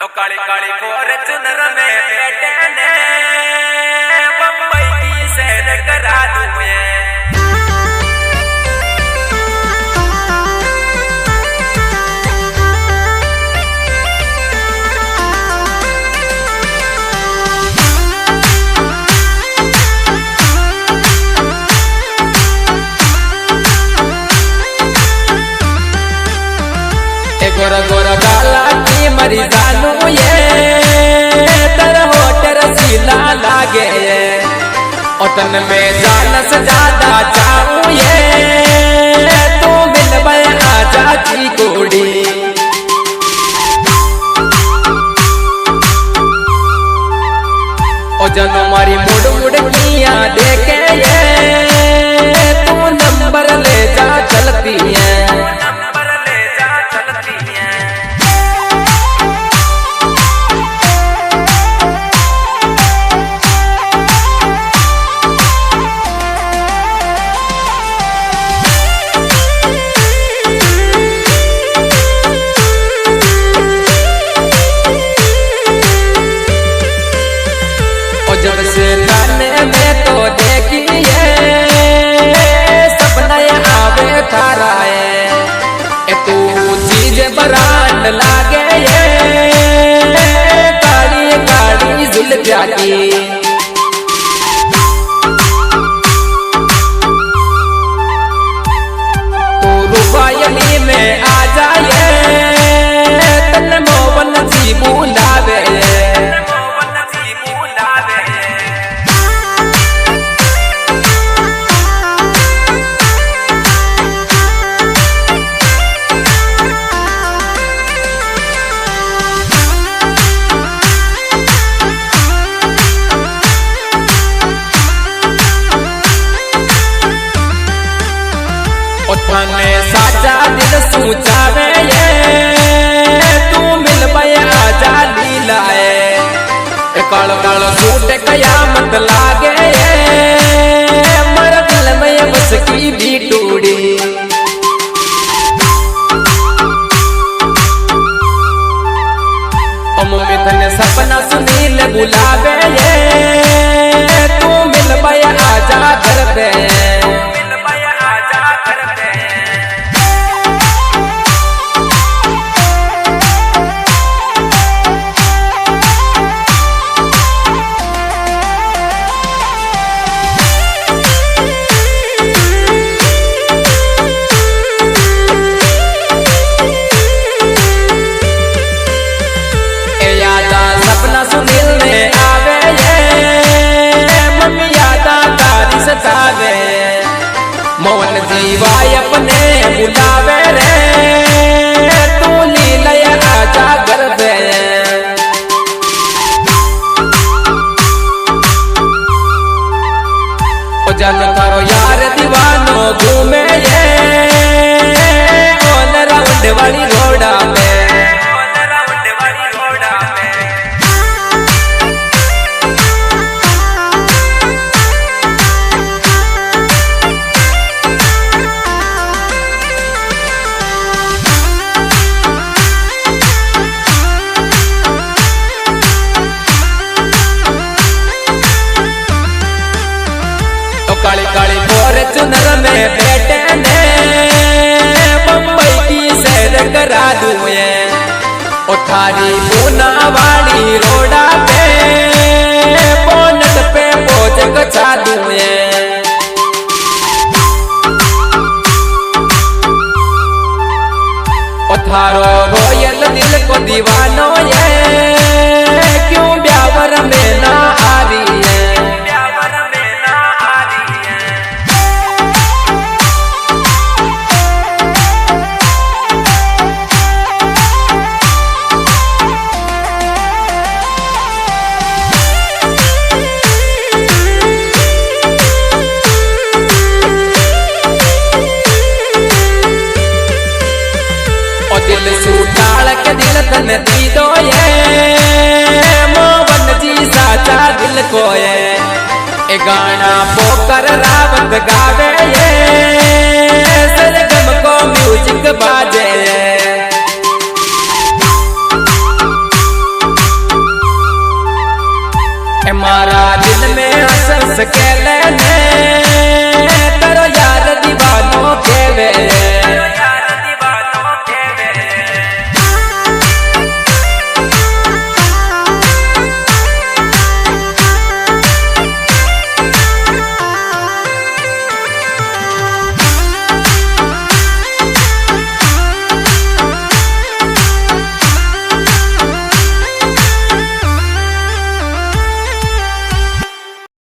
तो काली काली फॉर्च्यूनर में बैठे ने बम्बई की सैर करा दूं ये। गोरा गोरा गाला की मरी जानू ये तेरा होटर सीला लागे ये ओतन में जान से ज्यादा चाहूं ये तू मिल बे आजा की कोड़ी ओ जनो मारी मुड़ मुड़ किया देखे ये तू नंबर ले जा चलती है। जब से गाने में तो देखिए सपना आवे तारा है तू चीज बरांड लागे काली काली जुल्फिया की तू रुबायली में आ जाए तन मोहन जी बुलावे थाने साचा दिल सूचावे ये तू मिल बे आजा लीला कल कल सूट कयामत लागे मर दिल में बस की भी टूड़ी मम्मी थने सपना सुनील बुलावे ये तू मिल बे आजा घर पे सुनील ने आवे ये मम्मी यादा तारी सतावे मोहन जीवाय अपने बुलावे रे तू लीला आजा घर पे ओ जन करो यार दीवानो घूमे ये ऑन राउंड वाली रोड़ा में काली काली फॉर्च्यूनर में बैठे ने बम्बई की सैर करा दूं ये ओ थारी पूना वाली रोड़ा पे बोनट पे पहुंच कचा दूं ये ओ थारो रोयल दिल को दीवानो ये क्यों ब्यावर में ना आ रही है। दिल सूटाल के दिल तन दी दो ये मोहन जी साचा दिल को ये गाना पोकर रावत गावे ये सरगम को म्यूजिक बाजे मारा दिल में हंस के लेने